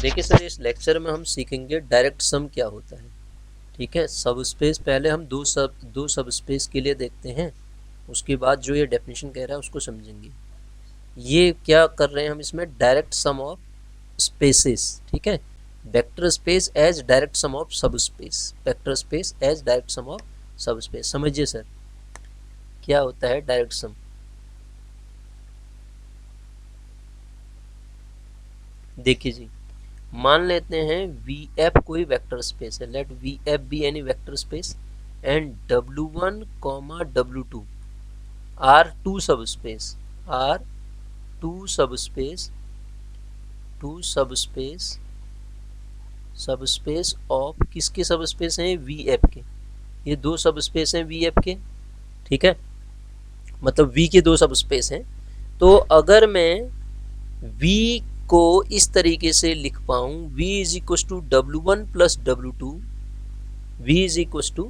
देखिए सर, इस लेक्चर में हम सीखेंगे डायरेक्ट सम क्या होता है। ठीक है, सब स्पेस पहले हम दो सब स्पेस के लिए देखते हैं, उसके बाद जो ये डेफिनेशन कह रहा है उसको समझेंगे। ये क्या कर रहे हैं हम इसमें, डायरेक्ट सम ऑफ स्पेसेस। ठीक है, vector space as direct sum of subspace, vector space as direct sum of subspace. समझिए सर क्या होता है डायरेक्ट सम। देखिए जी, मान लेते हैं वी एफ कोई वेक्टर स्पेस है, let V F be any vector space and W1 comma W2 are two subspace, are two subspace, two subspace, subspace of किसके सब space हैं, V F के। ये दो सब space हैं V F के। ठीक है, मतलब वी के दो सब स्पेस हैं। तो अगर मैं वी को इस तरीके से लिख पाऊं, v is equal to W1 plus W2, v is equal to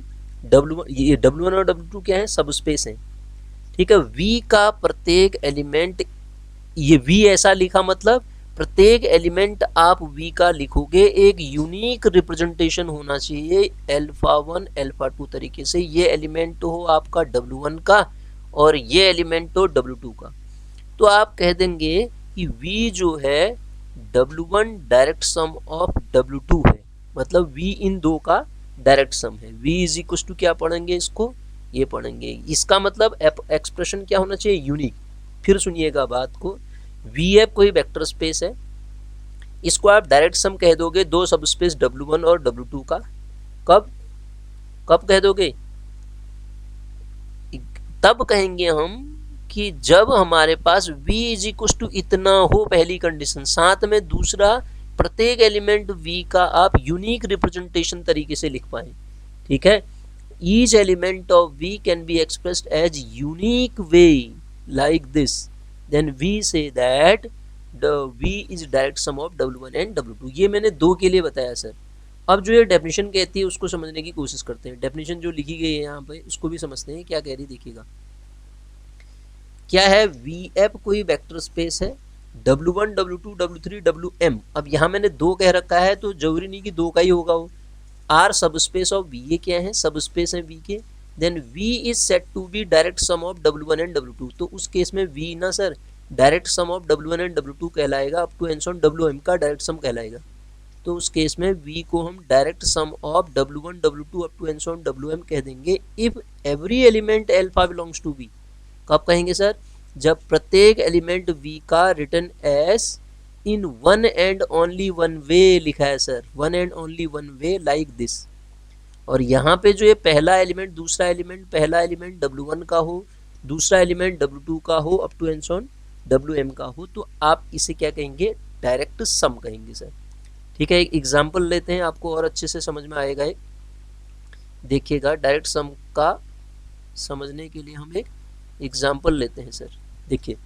W1, ये W1 और W2 क्या है, सब स्पेस हैं। ठीक है, v का प्रत्येक एलिमेंट, ये v ऐसा लिखा मतलब प्रत्येक एलिमेंट आप v का लिखोगे एक यूनिक रिप्रेजेंटेशन होना चाहिए अल्फा 1 अल्फा 2 तरीके से। ये एलिमेंट हो आपका W1 का और ये एलिमेंट हो W2 का। तो आप कह देंगे कि v जो है W1 direct sum of W2 है, मतलब v इन दो का डायरेक्ट सम है। v इज इक्व टू क्या पढ़ेंगे इसको, ये पढ़ेंगे। इसका मतलब एक्सप्रेशन क्या होना चाहिए, यूनिक। फिर सुनिएगा बात को, वी एफ कोई वेक्टर स्पेस है, इसको आप डायरेक्ट सम कह दोगे दो सब स्पेस W1 और W2 का। कब कब कह दोगे, तब कहेंगे हम कि जब हमारे पास v इज इक्व टू इतना हो, पहली कंडीशन, साथ में दूसरा प्रत्येक एलिमेंट v का आप यूनिक रिप्रेजेंटेशन तरीके से लिख पाए। ठीक है, each element of v can be expressed as unique way like this, then we say that v is direct sum of W1 and W2। ये मैंने दो के लिए बताया सर। अब जो ये डेफिनेशन कहती है उसको समझने की कोशिश करते हैं। डेफिनेशन जो लिखी गई है यहाँ पे उसको भी समझते हैं क्या कह रही, देखिएगा क्या है। वी एफ कोई वेक्टर स्पेस है, W1 W2 W3 Wm। अब यहाँ मैंने दो कह रखा है तो जरूरी नहीं कि दो का ही होगा वो। आर सब स्पेस ऑफ वी, ये क्या है, सब स्पेस है V K. Then V is set to be direct sum of W1 and W2। तो उस केस में वी ना sir direct sum of W1 and W2 कहलाएगा, up to and so on Wm का डायरेक्ट सम कहलाएगा। तो उस केस में v को हम direct sum of W1 W2 up to and so on Wm कह देंगे if every element alpha belongs to v। कब कहेंगे सर, जब प्रत्येक एलिमेंट v का return S in one and only one way लिखा है sir, one and only one way like this. और यहाँ पे जो ये पहला एलिमेंट दूसरा एलिमेंट, पहला एलिमेंट W1 का हो, दूसरा एलिमेंट W2 का हो, up to and so on Wm का हो, तो आप इसे क्या कहेंगे, डायरेक्ट सम कहेंगे सर। ठीक है, एक एग्जाम्पल लेते हैं, आपको और अच्छे से समझ में आएगा। एक देखिएगा, डायरेक्ट सम का समझने के लिए हम एक एग्जाम्पल लेते हैं सर। देखिए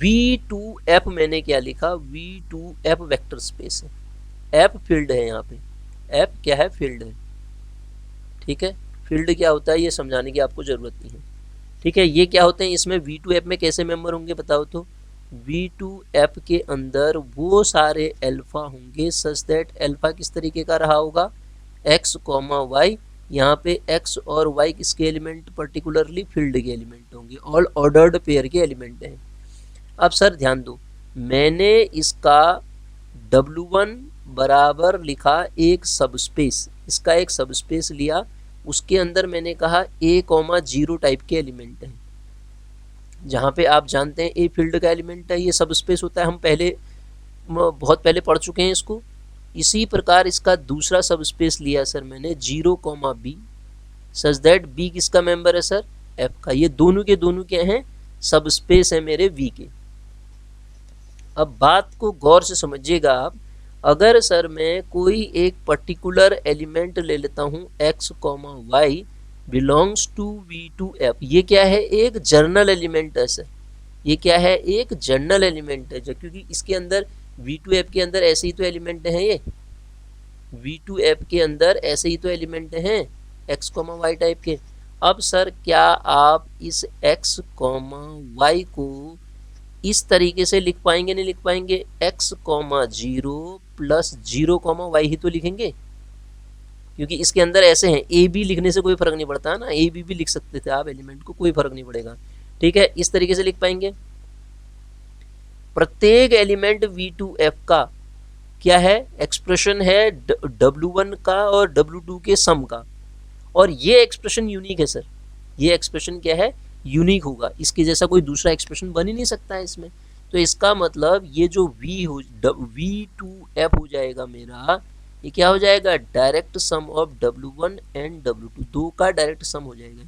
V2F मैंने क्या लिखा, V2F वेक्टर स्पेस है, F फील्ड है, यहाँ पे F क्या है, फील्ड है। ठीक है, फील्ड क्या होता है ये समझाने की आपको जरूरत नहीं है। ठीक है, ये क्या होते हैं, इसमें V2F में कैसे मेंबर होंगे बताओ तो, V2F के अंदर वो सारे अल्फा होंगे सच दैट अल्फा किस तरीके का रहा होगा, x, y। यहाँ पे x और y किसके एलिमेंट, पर्टिकुलरली फील्ड के एलिमेंट होंगे, ऑल ऑर्डर्ड पेयर के एलिमेंट हैं। अब सर ध्यान दो, मैंने इसका W1 बराबर लिखा एक सबस्पेस, इसका एक सबस्पेस लिया, उसके अंदर मैंने कहा A,0 टाइप के एलिमेंट हैं, जहाँ पे आप जानते हैं ए फील्ड का एलिमेंट है, ये सब स्पेस होता है, हम पहले बहुत पहले पढ़ चुके हैं इसको। इसी प्रकार इसका दूसरा सब स्पेस लिया सर मैंने 0,b सच दैट b किसका मेंबर है सर, f का। ये दोनों के दोनों क्या हैं, सब स्पेस है मेरे v के। अब बात को गौर से समझिएगा आप, अगर सर मैं कोई एक पर्टिकुलर एलिमेंट ले लेता हूँ x, y belongs to V2F, ये क्या है, एक जर्नल एलिमेंट है सर, ये क्या है, एक जर्नल एलिमेंट है, जो क्योंकि इसके अंदर V2F के अंदर ऐसे ही तो एलिमेंट हैं, ये V2F के अंदर ऐसे ही तो एलिमेंट हैं x, y टाइप के। अब सर क्या आप इस x, y को इस तरीके से लिख पाएंगे नहीं लिख पाएंगे, x comma zero plus zero comma why he तो लिखेंगे, क्योंकि इसके अंदर ऐसे हैं, ए बी लिखने से कोई फर्क नहीं पड़ता ना, ए बी भी लिख सकते थे आप एलिमेंट को, कोई फर्क नहीं पड़ेगा। ठीक है, इस तरीके से लिख पाएंगे। प्रत्येक एलिमेंट V2F का क्या है, एक्सप्रेशन है W1 का और W2 के सम का, और ये एक्सप्रेशन यूनिक है सर, ये एक्सप्रेशन क्या है, यूनिक होगा, इसके जैसा कोई दूसरा एक्सप्रेशन बन ही नहीं सकता है इसमें। तो इसका मतलब ये जो V2F हो जाएगा मेरा, ये क्या हो जाएगा, direct sum of W1 and W2, दो का डायरेक्ट सम हो जाएगा।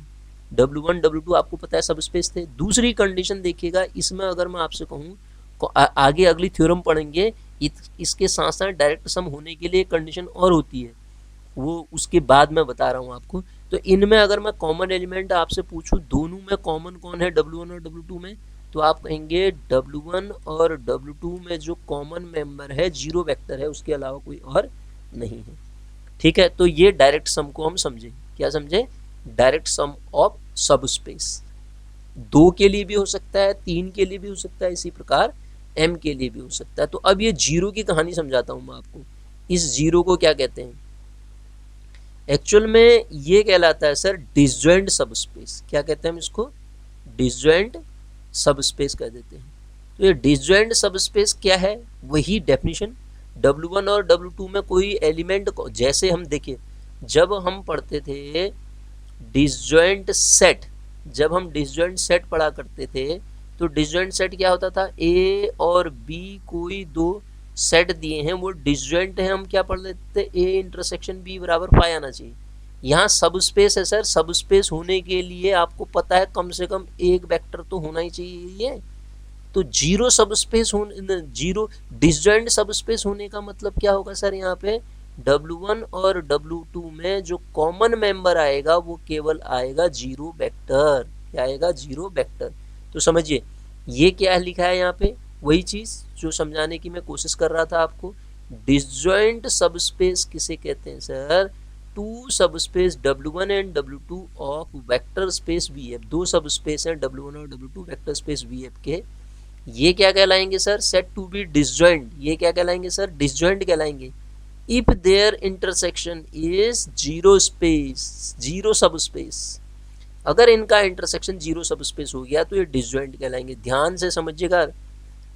W1 W2 आपको पता है सब स्पेस थे। दूसरी कंडीशन देखिएगा, इसमें अगर मैं आपसे कहूँ आगे अगली थ्योरम पढ़ेंगे, इसके साथ साथ डायरेक्ट सम होने के लिए एक कंडीशन और होती है, वो उसके बाद मैं बता रहा हूँ आपको। तो इनमें अगर मैं कॉमन एलिमेंट आपसे पूछूं, दोनों में कॉमन कौन है W1 और W2 में, तो आप कहेंगे W1 और W2 में जो कॉमन मेंबर है जीरो वेक्टर है, उसके अलावा कोई और नहीं है। ठीक है, तो ये डायरेक्ट सम को हम समझे, क्या समझे, डायरेक्ट सम ऑफ सब स्पेस। दो के लिए भी हो सकता है, तीन के लिए भी हो सकता है, इसी प्रकार m के लिए भी हो सकता है। तो अब ये जीरो की कहानी समझाता हूं मैं आपको। इस जीरो को क्या कहते हैं, एक्चुअल में ये कहलाता है सर डिसजॉइंट सबस्पेस। क्या कहते हैं हम इसको, डिसजॉइंट सबस्पेस कह देते हैं। तो ये डिसजॉइंट सबस्पेस क्या है, वही डेफिनेशन, W1 और W2 में कोई एलिमेंट को, जैसे हम देखिए जब हम पढ़ते थे डिसजॉइंट सेट, जब हम डिसजॉइंट सेट पढ़ा करते थे, तो डिसजॉइंट सेट क्या होता था, ए और बी कोई दो सेट दिए हैं, वो डिसजॉइंट है, हम क्या पढ़ लेते थे, ए इंटरसेक्शन बी बराबर फाई आना चाहिए। यहाँ सब स्पेस है सर, सब स्पेस होने के लिए आपको पता है कम से कम एक वेक्टर तो होना ही चाहिए। तो जीरो सब स्पेस होने, जीरो डिसजॉइंट सब स्पेस होने का मतलब क्या होगा सर, यहाँ पे W1 और W2 में जो कॉमन मेंबर आएगा वो केवल आएगा जीरो वेक्टर। क्या आएगा, जीरो वेक्टर। तो समझिए ये क्या लिखा है यहाँ पे, वही चीज जो समझाने की मैं कोशिश कर रहा था आपको। डिसजॉइंट सब स्पेस किसे कहते हैं sir, to subspace W1 and W2 of vector space VF, दो सब स्पेस हैं W1 और W2 वेक्टर स्पेस VF के, ये क्या कहलाएंगे sir, set to be disjoint. ये क्या कहलाएंगे सर, डिसजॉइंट कहलाएंगे if their intersection is zero space, zero subspace. अगर इनका इंटरसेक्शन जीरो सब स्पेस हो गया तो ये डिसजॉइंट कहलाएंगे। ध्यान से समझिएगा,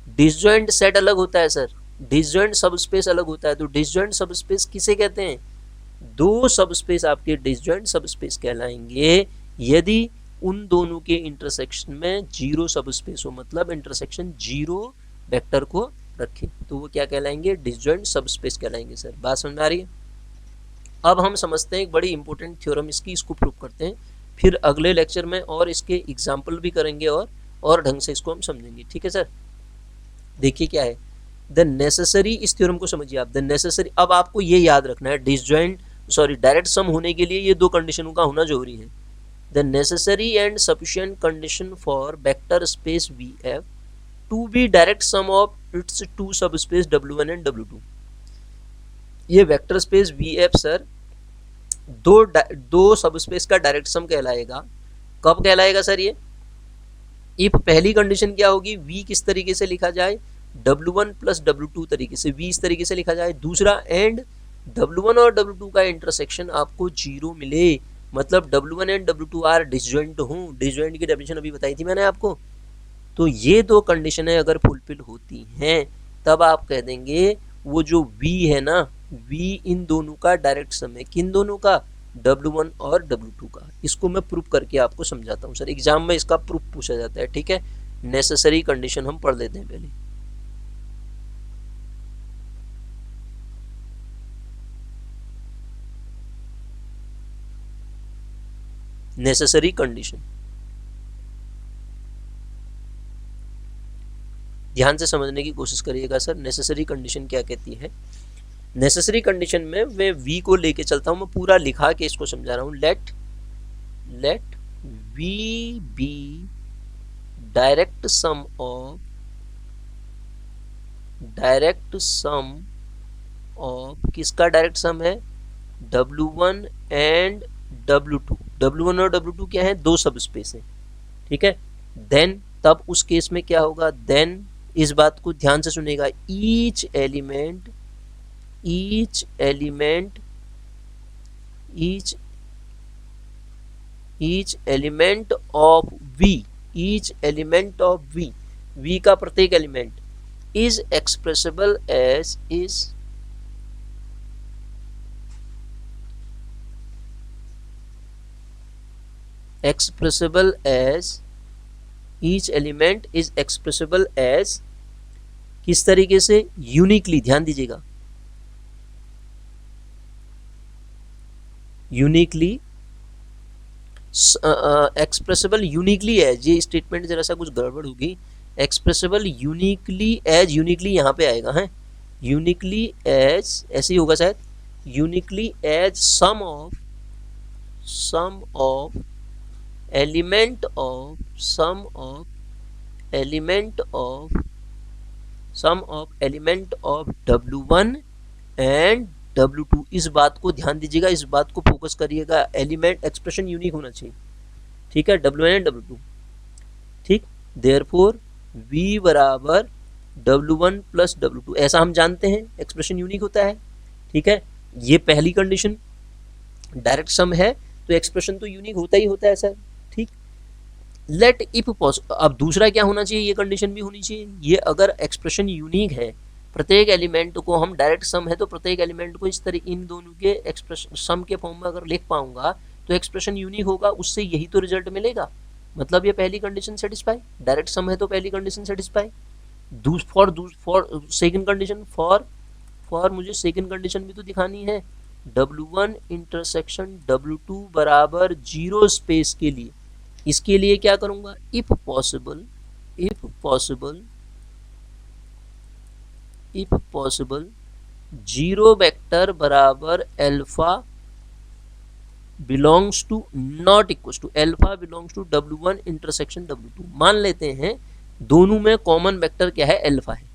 डिसजॉइंट सेट अलग होता है सर, डिसजॉइंट सब स्पेस अलग होता है। तो डिसजॉइंट सब स्पेस किसे कहते हैं, दो सब स्पेस आपके डिसजॉइंट सब स्पेस कहलाएंगे यदि उन दोनों के इंटरसेक्शन में जीरो सब स्पेस हो, मतलब इंटरसेक्शन जीरो वेक्टर को रखे, तो वो क्या कहलाएंगे, डिसजॉइंट सब स्पेस कहलाएंगे। सर बात समझ में आ रही है। अब हम समझते हैं एक बड़ी इंपॉर्टेंट थ्योरम इसकी, इसको प्रूव करते हैं, फिर अगले लेक्चर में और इसके एग्जाम्पल भी करेंगे और ढंग से इसको हम समझेंगे। ठीक है सर, देखिए क्या है द नेसेसरी, इस थ्योरम को समझिए आप, द नेसेसरी। अब आपको ये याद रखना है डिसजॉइंट डायरेक्ट सम होने के लिए ये दो कंडीशनों का होना जरूरी है। The necessary and sufficient condition for vector space VF to be direct sum of its two subspace W1 and W2। ये वेक्टर स्पेस VF सर दो सब स्पेस का डायरेक्ट सम कहलाएगा। कब कहलाएगा सर ये, इफ पहली कंडीशन क्या होगी, V किस तरीके से लिखा जाए, W1 प्लस W2 तरीके से, V इस तरीके से लिखा जाए। दूसरा, एंड W1 और W2 का इंटरसेक्शन आपको जीरो मिले, मतलब W1 and W2 are disjoint हो। डिसजॉइंट की डेफिनेशन अभी बताई थी मैंने आपको। तो ये दो कंडीशनें अगर फुलफिल होती हैं तब आप कह देंगे वो जो V है ना, V इन दोनों का डायरेक्ट सम है। किन दोनों का, W1 और W2 का। इसको मैं प्रूफ करके आपको समझाता हूँ सर, एग्जाम में इसका प्रूफ पूछा जाता है। ठीक है, नेसेसरी कंडीशन हम पढ़ लेते हैं पहले। नेसेसरी कंडीशन, ध्यान से समझने की कोशिश करिएगा सर। नेसेसरी कंडीशन क्या कहती है, नेसेसरी कंडीशन में मैं V को लेके चलता हूं, मैं पूरा लिखा के इसको समझा रहा हूं। Let V be direct sum of किसका डायरेक्ट सम है, W1 एंड W2। W1 और W2 क्या है, दो सब स्पेस है। ठीक है, देन तब उस केस में क्या होगा, देन इस बात को ध्यान से सुनेगा, each element each element of V का प्रत्येक element is expressible as each element is expressible as, किस तरीके से, यूनिकली, ध्यान दीजिएगा, यूनिकली एक्सप्रेसिबल यूनिकली एज, ये स्टेटमेंट जरा सा कुछ गड़बड़ होगी, एक्सप्रेसिबल यूनिकली एज, यूनिकली यहाँ पे आएगा है, यूनिकली एज ऐसे ही होगा शायद, uniquely as sum of element of W1 and W2। इस बात को ध्यान दीजिएगा, इस बात को फोकस करिएगा, एलिमेंट एक्सप्रेशन यूनिक होना चाहिए, ठीक है, W1 एंड W2, ठीक। देयरफॉर V बराबर W1 प्लस W2, ऐसा हम जानते हैं एक्सप्रेशन यूनिक होता है, ठीक है। ये पहली कंडीशन, डायरेक्ट सम है तो एक्सप्रेशन तो यूनिक होता ही होता है सर, ठीक। लेट इफ पॉसिबल, अब दूसरा क्या होना चाहिए, ये कंडीशन भी होनी चाहिए, ये अगर एक्सप्रेशन यूनिक है, प्रत्येक एलिमेंट को हम डायरेक्ट सम है तो प्रत्येक एलिमेंट को इस तरह इन दोनों के एक्सप्रेशन सम के फॉर्म में अगर लिख पाऊंगा तो एक्सप्रेशन यूनिक होगा, उससे यही तो रिजल्ट मिलेगा, मतलब ये पहली कंडीशन सेटिस्फाई, डायरेक्ट सम है तो पहली condition satisfy. For second condition, for मुझे सेकंड कंडीशन भी तो दिखानी है, W1 इंटरसेक्शन W2 बराबर 0 स्पेस के लिए, इसके लिए क्या करूंगा, इफ पॉसिबल 0 वेक्टर बराबर alpha belongs to not equal to alpha belongs to W1 intersection W2। मान लेते हैं दोनों में कॉमन वेक्टर क्या है, अल्फा है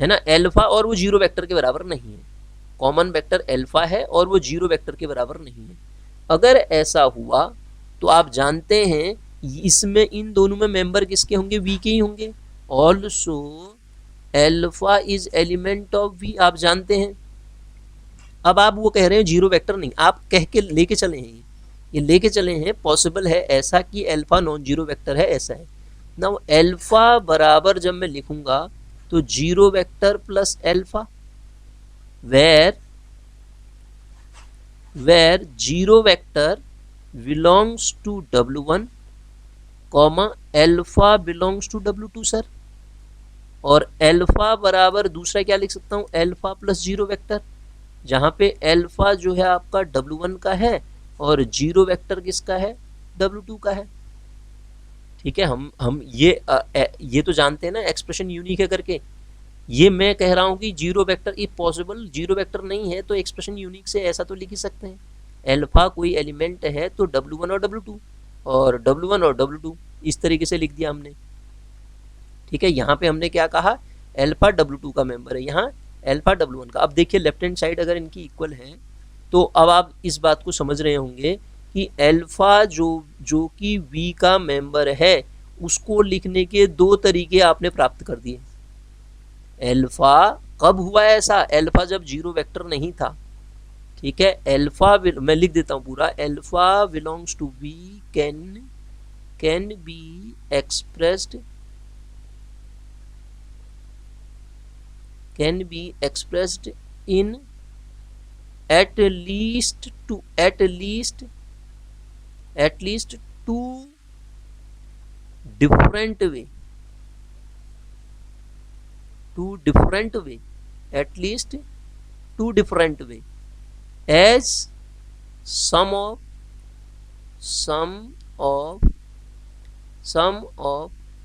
ना, अल्फा, और वो 0 वेक्टर के बराबर नहीं है, कॉमन वेक्टर अल्फा है और वो 0 वेक्टर के बराबर नहीं है। अगर ऐसा हुआ तो आप जानते हैं इसमें इन दोनों में मेंबर किसके होंगे, वी के ही होंगे, also alpha is element of V, आप जानते हैं। अब आप वो कह रहे हैं 0 वेक्टर नहीं, आप कह के लेके चले हैं, ये लेके चले हैं, पॉसिबल है ऐसा कि अल्फा नॉन 0 वेक्टर है, ऐसा है ना। अल्फा बराबर जब मैं लिखूंगा तो 0 vector plus alpha, where 0 vector belongs to W1 comma alpha belongs to W2 sir, और अल्फा बराबर दूसरा क्या लिख सकता हूँ, अल्फा प्लस 0 वेक्टर, जहां पे अल्फा जो है आपका W1 का है और 0 वेक्टर किसका है, W2 का है, ठीक है। हम ये तो जानते हैं ना एक्सप्रेशन यूनिक है करके, ये मैं कह रहा हूं कि 0 वेक्टर इफ पॉसिबल 0 वेक्टर नहीं है तो एक्सप्रेशन यूनिक से ऐसा तो लिख ही सकते हैं, अल्फा कोई एलिमेंट है तो W1 और W2 और W1 और W2, इस तरीके से लिख दिया हमने, ठीक है। यहाँ पे हमने क्या कहा, अल्फा W2 का मेंबर है, यहाँ अल्फा W1 का। अब देखिए लेफ्ट हैंड साइड अगर इनकी इक्वल है तो अब आप इस बात को समझ रहे होंगे कि अल्फा जो कि V का मेंबर है उसको लिखने के 2 तरीके आपने प्राप्त कर दिए। अल्फा कब हुआ ऐसा, अल्फा जब 0 वेक्टर नहीं था, ठीक है। अल्फा मैं लिख देता हूं पूरा, alpha belongs to V can be expressed in at least two different way, at least two different way, as sum of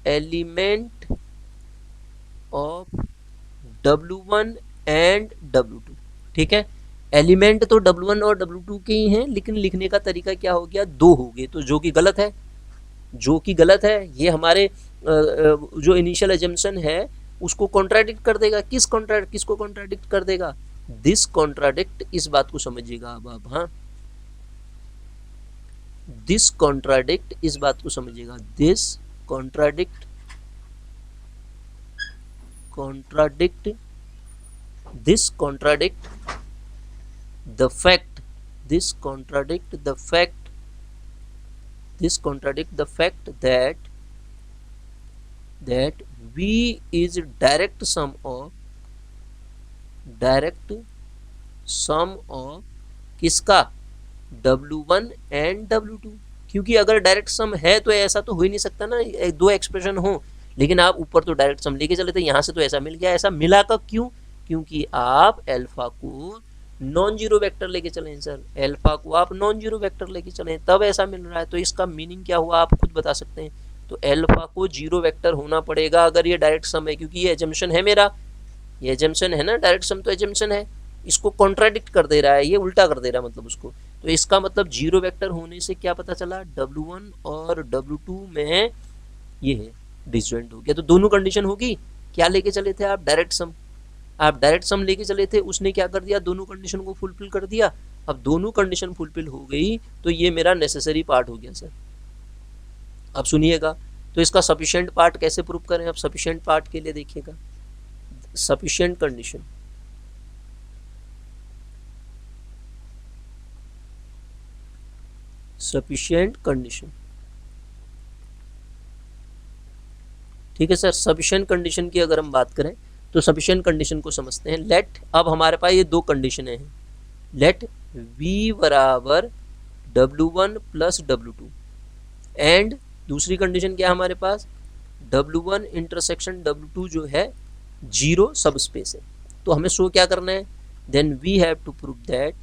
element of W1 and W2, ठीक है। एलिमेंट तो W1 और W2 के ही हैं, लेकिन लिखने का तरीका क्या हो गया, 2 हो गए, तो जो कि गलत है, ये हमारे जो इनिशियल एजम्पशन है उसको कॉन्ट्राडिक्ट कर देगा। किसको कॉन्ट्राडिक्ट कर देगा, दिस कॉन्ट्राडिक्ट, इस बात को समझिएगा अब आप, हाँ, दिस कॉन्ट्राडिक्ट, इस बात को समझिएगा, this contradict this contradict the fact that V is direct sum of किसका, W1 एंड W2। क्योंकि अगर डायरेक्ट सम है तो ऐसा तो हो ही नहीं सकता ना, दो एक्सप्रेशन हो, लेकिन आप ऊपर तो डायरेक्ट सम लेके चले थे, यहाँ से तो ऐसा मिल गया। ऐसा मिला का क्यों? क्योंकि आप अल्फा को नॉन जीरो वेक्टर लेके चले सर, अल्फा को आप नॉन जीरो वेक्टर लेके चले, तब ऐसा मिल रहा है। तो इसका मीनिंग क्या हुआ आप खुद बता सकते हैं। तो अल्फा को जीरो वेक्टर होना पड़ेगा अगर ये डायरेक्ट सम है, क्योंकि ये एजम्पशन है मेरा, ये एजम्पशन है ना, डायरेक्ट सम तो एजम्पशन है, इसको कॉन्ट्राडिक्ट कर दे रहा है, ये उल्टा कर दे रहा है मतलब उसको। तो इसका मतलब जीरो वेक्टर होने से क्या पता चला, W1 और W2 में ये है डिसजॉइंट हो गया। तो दोनों कंडीशन होगी। क्या लेके चले थे आप, डायरेक्ट सम, आप डायरेक्ट सम लेके चले थे, उसने क्या कर दिया, दोनों कंडीशन को फुलफिल कर दिया। अब दोनों कंडीशन फुलफिल हो गई तो ये मेरा नेसेसरी पार्ट हो गया सर। अब सुनिएगा, तो इसका सफिशिएंट पार्ट कैसे प्रूव करें। अब सफिशिएंट पार्ट के लिए देखिएगा, सफिशिएंट कंडीशन, ठीक है सर। सफिशिएंट कंडीशन की अगर हम बात करें तो सफिशिएंट कंडीशन को समझते हैं। लेट, अब हमारे पास ये दो कंडीशन हैं, लेट V बराबर W1 प्लस W2 एंड दूसरी कंडीशन क्या है हमारे पास, W1 इंटरसेक्शन W2 जो है जीरो सब स्पेस है। तो हमें शो क्या करना है, then we have to prove that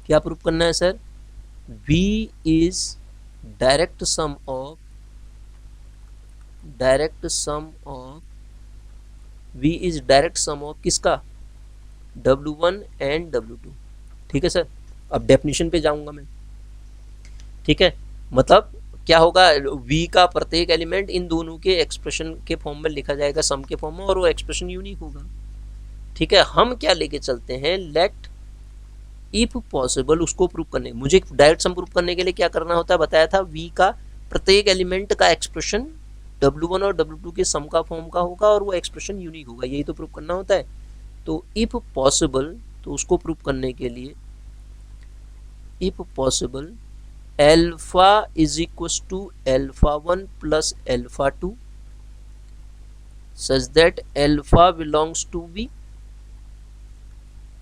क्या प्रूव करना है sir, V is direct sum of किसका, W1 एंड W2। ठीक है सर। अब डेफिनेशन पे जाऊंगा मैं, ठीक है। मतलब क्या होगा, V का प्रत्येक एलिमेंट इन दोनों के एक्सप्रेशन के फॉर्म में लिखा जाएगा, सम के फॉर्म में, और वो एक्सप्रेशन यूनिक होगा। ठीक है। हम क्या लेके चलते हैं, लेट इफ पॉसिबल, उसको प्रूव करने, मुझे डायरेक्ट सम प्रूव करने के लिए क्या करना होता है बताया था, V का प्रत्येक एलिमेंट का एक्सप्रेशन W1 और W2 के सम का फॉर्म का होगा और वो एक्सप्रेशन यूनिक होगा, यही तो प्रूव करना होता है। तो इफ पॉसिबल, तो उसको प्रूव करने के लिए if possible alpha is equal to α1 plus α2 such that alpha belongs to V,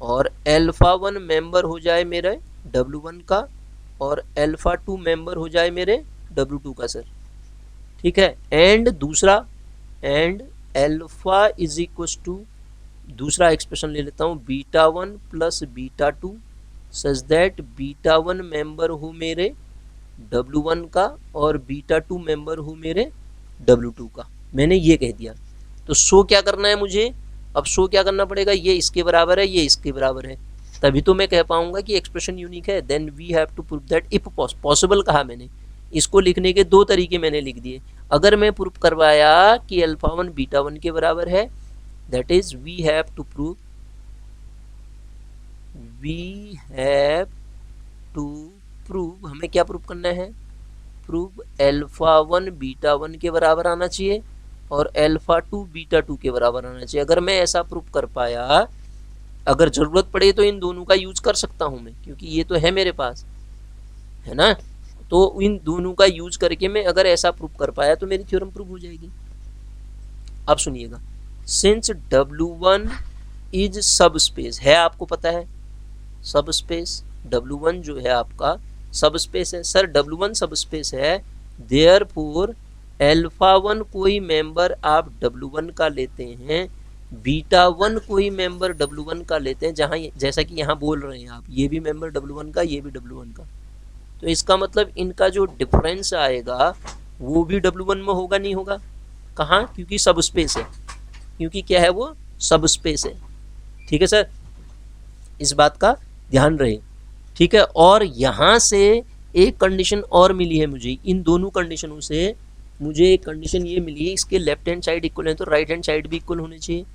और α1 मेंबर हो जाए मेरे W1 का और α2 मेंबर हो जाए मेरे W2 का सर। ठीक है। एंड दूसरा, and alpha is equal to, दूसरा एक्सप्रेशन ले लेता हूँ, β1 प्लस β2 सच दैट β1 मेंबर हो मेरे W1 का और β2 मेंबर हो मेरे W2 का। मैंने ये कह दिया। तो शो क्या करना है मुझे, अब शो क्या करना पड़ेगा, ये इसके बराबर है, ये इसके बराबर है, तभी तो मैं कह पाऊंगा कि एक्सप्रेशन यूनिक है। Then we have to prove that if possible कहा मैंने, इसको लिखने के दो तरीके मैंने लिख दिए। अगर मैं प्रूव करवाया कि α1 β1 के बराबर है, that is we have to prove, हमें क्या प्रूव करना है, प्रूव α1 β1 के बराबर आना चाहिए और α2 β2 के बराबर आना चाहिए। अगर मैं ऐसा प्रूव कर पाया, अगर जरूरत पड़े तो इन दोनों का यूज कर सकता हूं मैं, क्योंकि ये तो है मेरे पास, है ना। तो इन दोनों का यूज करके मैं अगर ऐसा प्रूव कर पाया तो मेरी थ्योरम प्रूव हो जाएगी। अब सुनिएगा, since W1 is subspace है, आपको पता है सब स्पेस, W1 जो है आपका सब स्पेस है सर, W1 सब स्पेस है, देयरफॉर α1 कोई मेंबर आप W1 का लेते हैं, β1 कोई मेंबर W1 का लेते हैं, जहां जैसा कि यहाँ बोल रहे हैं आप, ये भी मेंबर W1 का, ये भी W1 का। तो इसका मतलब इनका जो डिफरेंस आएगा वो भी W1 में होगा, नहीं होगा, कहाँ, क्योंकि सब स्पेस है, क्योंकि क्या है वो सब स्पेस है। ठीक है सर, इस बात का ध्यान रहे। ठीक है। और यहाँ से एक कंडीशन और मिली है मुझे, इन दोनों कंडीशनों से मुझे एक कंडीशन ये मिली है, इसके लेफ्ट हैंड साइड इक्वल है तो राइट हैंड साइड भी इक्वल होने चाहिए।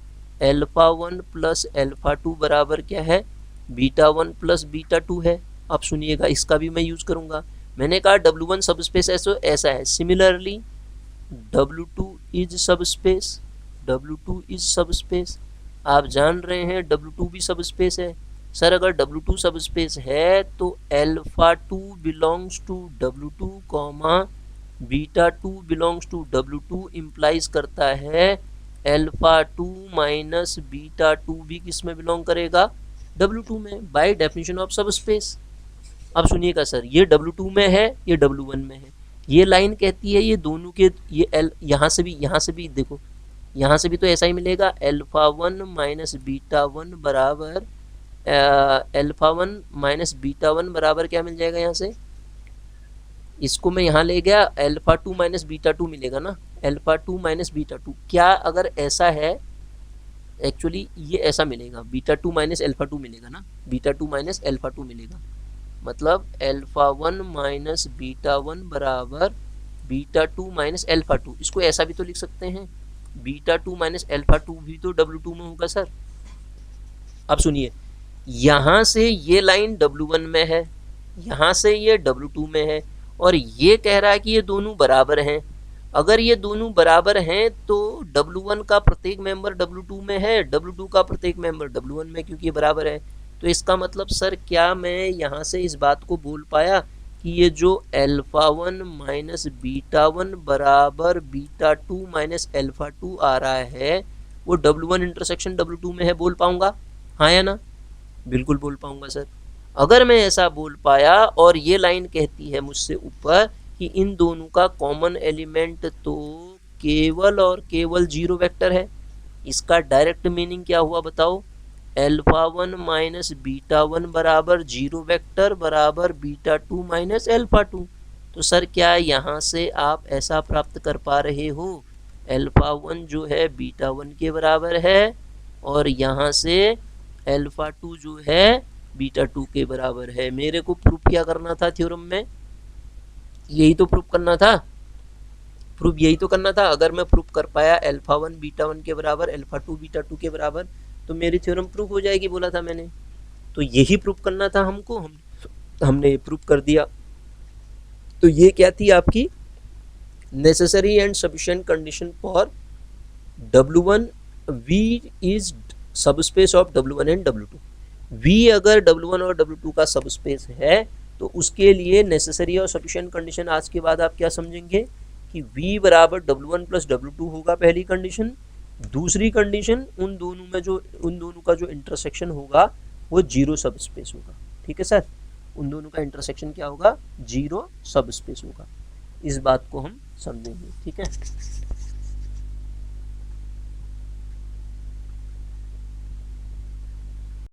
अल्फा 1 प्लस अल्फा 2 बराबर क्या है, बीटा 1 प्लस बीटा 2 है। अब सुनिएगा, इसका भी मैं यूज़ करूँगा। मैंने कहा W1 सब स्पेस ऐसा है, सिमिलरली W2 इज सब स्पेस, W2 इज सब स्पेस। आप जान रहे हैं W2 भी सब स्पेस है। सर अगर W2 सब स्पेस है तो alpha 2 belongs to W2 comma beta 2 belongs to W2 implies करता है अल्फा 2 माइनस बीटा 2 भी किस में बिलोंग करेगा, W2 में, बाय डेफिनेशन ऑफ सब स्पेस। अब सुनिएगा सर, ये W2 में है, ये W1 में है। ये लाइन कहती है ये दोनों के, ये एल यहाँ से भी देखो, यहाँ से भी तो ऐसा ही मिलेगा, अल्फा 1 माइनस बीटा 1 बराबर अल्फा 1 माइनस बीटा 1 बराबर क्या मिल जाएगा, यहाँ से इसको मैं यहाँ ले गया, अल्फा 2 माइनस बीटा 2 मिलेगा ना, अल्फा 2 माइनस बीटा 2। क्या अगर ऐसा है, एक्चुअली ये ऐसा मिलेगा, बीटा 2 माइनस अल्फा 2 मिलेगा ना, बीटा 2 माइनस अल्फा 2 मिलेगा, मतलब अल्फा 1 माइनस बीटा 1 बराबर बीटा 2 माइनस अल्फा 2। इसको ऐसा भी तो लिख सकते हैं, बीटा 2 माइनस अल्फा 2 भी तो W2 में होगा सर। अब सुनिए, यहाँ से ये लाइन W1 में है, यहाँ से ये W2 में है, और ये कह रहा है कि ये दोनों बराबर हैं। अगर ये दोनों बराबर हैं तो W1 का प्रत्येक मेंबर W2 में है, W2 का प्रत्येक मेंबर W1 में, क्योंकि ये बराबर है। तो इसका मतलब सर क्या मैं यहाँ से इस बात को बोल पाया कि ये जो अल्फा 1 माइनस बीटा 1 बराबर बीटा 2 माइनस अल्फा 2 आ रहा है वो W1 इंटरसेक्शन W2 में है, बोल पाऊंगा, हाँ या ना? बिल्कुल बोल पाऊंगा सर। अगर मैं ऐसा बोल पाया और ये लाइन कहती है मुझसे ऊपर कि इन दोनों का कॉमन एलिमेंट तो केवल और केवल 0 वेक्टर है, इसका डायरेक्ट मीनिंग क्या हुआ बताओ, अल्फा 1 माइनस बीटा 1 बराबर 0 वेक्टर बराबर बीटा 2 माइनस अल्फा 2। तो सर क्या यहाँ से आप ऐसा प्राप्त कर पा रहे हो, अल्फा 1 जो है बीटा 1 के बराबर है और यहाँ से अल्फा 2 जो है बीटा 2 के बराबर है। मेरे को प्रूफ क्या करना था थ्योरम में, यही तो प्रूफ करना था, प्रूफ यही तो करना था। अगर मैं प्रूफ कर पाया अल्फा 1 बीटा 1 के बराबर, अल्फा 2 बीटा 2 के बराबर, तो मेरी थ्योरम प्रूफ हो जाएगी, बोला था मैंने। तो यही प्रूफ करना था हमको, हमने प्रूफ कर दिया। तो ये क्या थी आपकी necessary and sufficient condition for W1, V is subspace of W1 and W2। V अगर W1 और W2 का सब स्पेस है तो उसके लिए नेसेसरी और सफिशिएंट कंडीशन आज के बाद आप क्या समझेंगे कि V बराबर W1 प्लस W2 होगा, पहली कंडीशन। दूसरी कंडीशन उन दोनों का जो इंटरसेक्शन होगा वो 0 सब स्पेस होगा। ठीक है सर, उन दोनों का इंटरसेक्शन क्या होगा, 0 सब स्पेस होगा। इस बात को हम समझेंगे, ठीक है।